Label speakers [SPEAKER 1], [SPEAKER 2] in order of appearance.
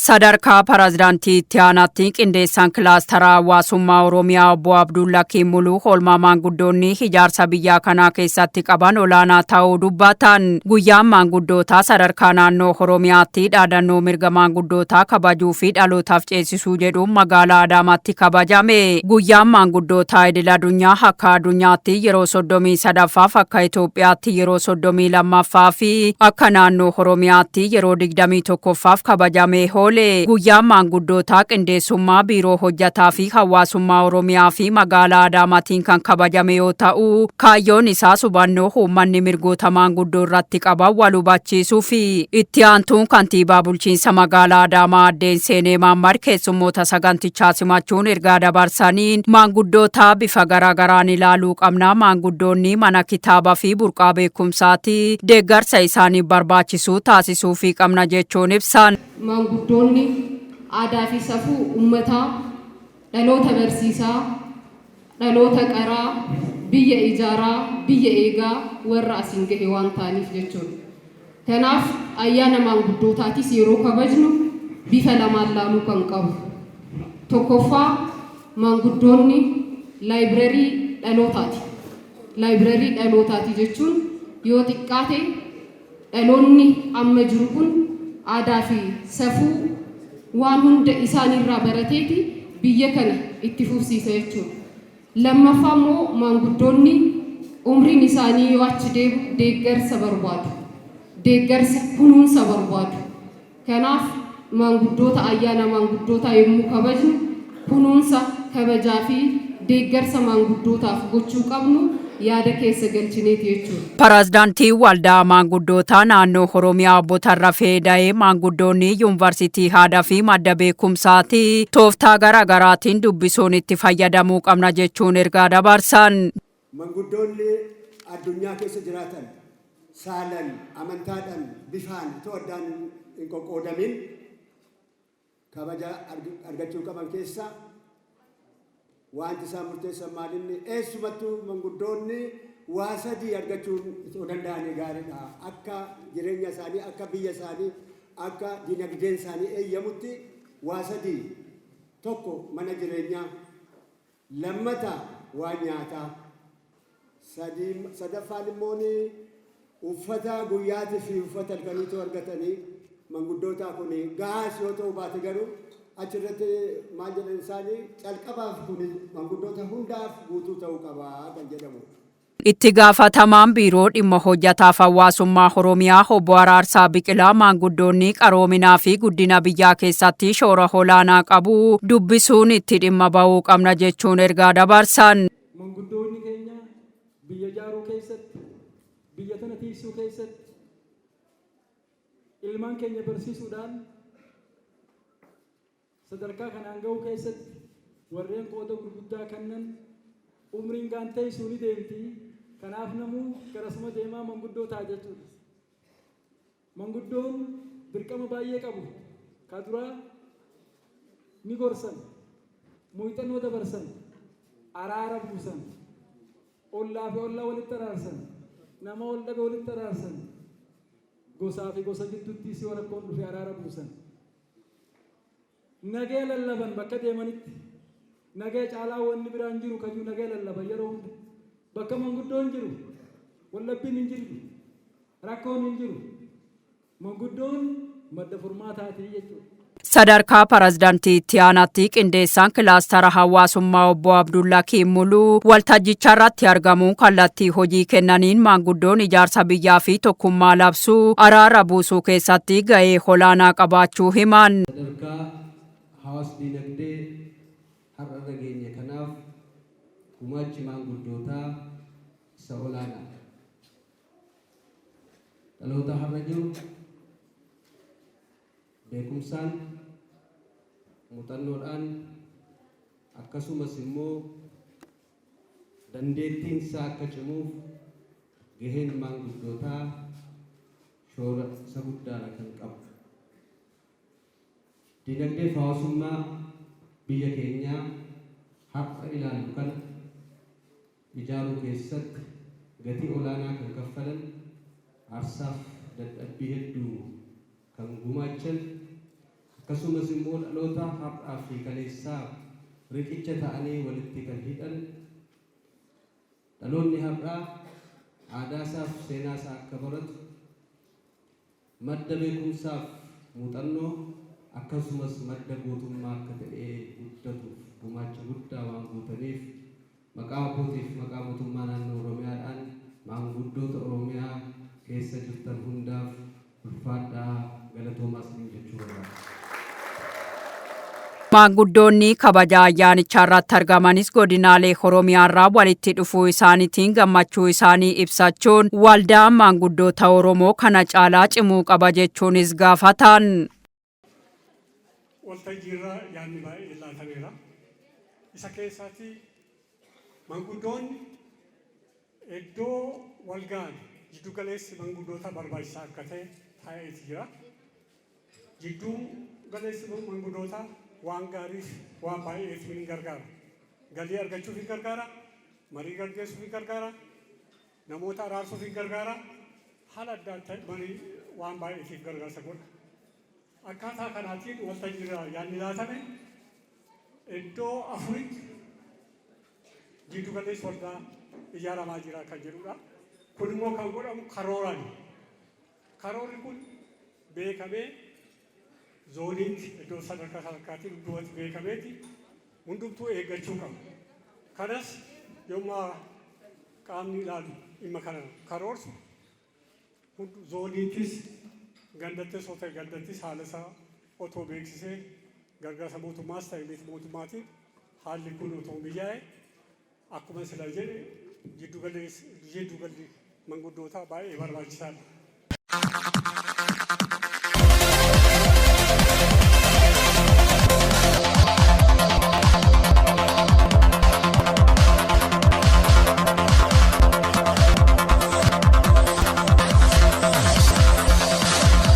[SPEAKER 1] Sadarkaa Pireezidaantii Aanaatti qindeessaan kilaastara hawaasummaa Oromiyaa obbo Abdullahi Muluu hoolmaa maanguddoonni ijaarsa biyyaa kanaa keessatti qaban olaanaa ta'uu dubbatan. Guyyaan maanguddootaa sadarkaa naannoo Oromiyaatti dhaadannoo mirga maanguddootaa kabajuu fi dhalootaaf ceesisuu jedhuun magaalaa Adaamaatti kabajame. Guyyaan maanguddootaa idil-addunyaa akka addunyaatti yeroo 33ffaaf akka Itoophiyaatti yeroo 32ffaa fi akka naannoo Oromiyaatti yeroo 21ffaaf kabajame. Guyyaan maanguddootaa qindeessummaa biiroo hojjataa fi hawaasummaa Oromiyaa fi magaalaa Adaamaatiin kan kabajame yoo ta'u, kaayyoon isaas hubannoo uummanni mirgoota maanguddoo irratti qaban wal hubachiisuu fi itti aantuun kantiibaa bulchiinsa magaalaa Adaamaa Addeen Seenee Maammar keessummoota sagantichaa simachuun ergaa dabarsaniin maanguddoota bifa garaagaraan ilaaluu qabna. Maanguddoonni mana kitaabaa fi burqaa beekumsaati deeggarsa isaaniif barbaachisu taasisuu fi qabna jechuun ibsan.
[SPEAKER 2] Maanguddoonni aadaa fi safuu uummataa, dhaloota barsiisaa, dhaloota qaraa, biyya ijaaraa, biyya eegaa warra asiin gahe waan ta'aniif jechuudha. Kanaaf ayyaana maanguddootaatiis yeroo kabajnu bifa lamaan laaluu kan qabu. Tokkoffaa maanguddoonni laayibireerii dhalootaati. Laayibireerii dhalootaati jechuun yoo xiqqaate dhaloonni amma jiru kun aadaa fi safuu waan hunda isaanirraa barateeti biyya kana itti fufsiisa jechuudha. Lammaffaa immoo maanguddoonni umriin isaanii yoo achi deemu deeggarsa barbaadu. Deeggarsa kunuunsa barbaadu. Kanaaf maanguddoota ayyaana maanguddootaa yommuu kabajnu kunuunsa kabajaa fi deeggarsa maanguddootaaf gochuu qabnu yaada keessa galchineeti jechuudha.
[SPEAKER 1] Pireezidaantii waldaa maanguddootaa naannoo Oromiyaa obbo Tarrafee Da'ee maanguddoonni yuunivarsiitii aadaa fi madda beekumsaati tooftaa garaagaraatiin dubbisuun itti fayyadamuu qabna jechuun ergaa dabarsan.
[SPEAKER 3] Maanguddoonni addunyaa keessa jiraatan saalan, amantaadhaan, bifaan itoo addaan hin qoqqoodamin kabaja argachuu qaban keessa wanti isaan murteessan maalinni eessumattuu maanguddoonni waa sadii argachuun itoo danda'anii gaariidha. Akka jireenya isaanii, akka biyya isaanii, akka dinagdeen isaanii eeyyamutti waa sadii. Tokko mana jireenyaa, lammata waa nyaataa, sadaffaan immoo uffata guyyaatii fi uffata halkaniitu argatanii maanguddootaa kun gahaas yoo ta'u baate garuu achirratti maal jedhan isaanii calqabaaf kun maanguddoota hundaaf guutuu ta'uu qaba kan jedhamu.
[SPEAKER 1] Itti gaafatamaan biiroo dhimma hojjataaf hawaasummaa Oromiyaa obbo Araarsaa Biqilaa maanguddoonni qaroominaa fi guddina biyyaa keessatti shoora olaanaa qabu dubbisuun itti dhimma ba'uu qabna jechuun ergaa dabarsan.
[SPEAKER 4] Maanguddoonni keenya biyya ijaaruu keessatti, biyya tana tiisuu keessatti, ilmaan keenya barsiisuudhaan sadarkaa kanaan ga'uu keessatti warreen qooda gurguddaa kennan umriin gaantee isuuni deemti. Kanaaf namuu garasuma deemaa maanguddootaa jechuudha. Maanguddoon dirqama baay'ee qabu. Ka duraa ni gorsan, muuxannoo dabarsan, araara buusan, ollaa fi ollaa walitti araarsan, nama ol dhabe walitti araarsan, gosaa fi gosa gidduutti si rakkoon dhufe araara buusan. Nagee lallaban bakka deemanitti nagee caalaa wanni biraan jiru kayyuu nagee lallaban yeroo hunda bakka maanguddoon jiru wallabbiin hin jiru rakkoon hin jiru maanguddoon madda furmaataati jechuudha.
[SPEAKER 1] Sadarkaa Pireezidaantii Aanaatti qindeessaan kilaastara hawaasummaa obbo Abdullahi Muluu waltajjicha irratti argamuun kallattii hojii kennaniin maanguddoon ijaarsa biyyaa fi tokkummaa labsuu araara buusuu keessatti gahee olaanaa qabaachuu himan.
[SPEAKER 5] Hawaas dinagdee har'a dhageenya kanaaf gumaachi maanguddootaa isa olaanaa. Dhaloota har'a jiru beekumsaan, muuxannoodhaan akkasumas immoo dandeettiin isaa akka cimuuf gaheen maanguddootaa shoora isa guddaadha kan qabu. Dinagdee fi hawaasummaa biyya keenyaa har'a ilaallu kana ijaaruu keessatti gatii olaanaa kan kaffalan aarsaaf dadhabbii hedduu kan gumaachan akkasumas immoo dhaloota har'aa fi kaleessaa riqicha ta'anii walitti kan hidhan dhaloonni har'aa aadaa isaaf seenaa isaa akka baratu madda beekumsaaf muuxannoo akkasumas madda gootummaa akka ta'ee guddatuuf gumaacha guddaa waan gootaniif maqaa abbootiif maqaa mootummaa naannoo Oromiyaadhaan maanguddoota Oromiyaa keessa jirtan hundaaf ulfaadhaa galatoomaa isiniin jechuu barbaada.
[SPEAKER 1] Maanguddoonni kabaja ayyaanichaa irratti argamanis godinaalee Oromiyaa irraa walitti dhufuu isaaniitiin gammachuu isaanii ibsachuun waldaan maanguddoota Oromoo kana caalaa cimuu qaba jechuunis gaafatan.
[SPEAKER 6] Waltajjiirra yaadni baay'ee laatameera. Isa keessaatti maanguddoonni iddoo walgaan jiddu galeessi maanguddoota barbaachisaa akka ta'e taa'eeti jira. Jiddu galeessi maanguddoota waan gaariif waan baay'eef ni gargaara. Galii argachuuf ni gargaara. Marii gaggeessuuf ni gargaara. Namoota araarsuuf ni gargaara. Haala adda addaa marii waan baay'eetiif gargaarsa godha. Akkaataa kanaatiin waltajjiirra yaadni laatame iddoo afuritti jiddu galeessi waldaa ijaaramaa jira kan jedhudha. Kun immoo kan godhamu karooraan. Karoorri kun beekamee zooniitti iddoo sadarkaatiin iddootti beekameeti hundumtuu eeggachuu qabu. Kanas yommuu qaamni ilaalu dhimma kana karoorsu zooniittis gandattis otoo gandattis haala isaa otoo beeksisee gargaarsa mootummaas ta'e miti mootummaatiin haalli kun otoo mijaa'e akkuma sila jedhe jiddu galli manguddootaa baay'ee barbaachisaadha.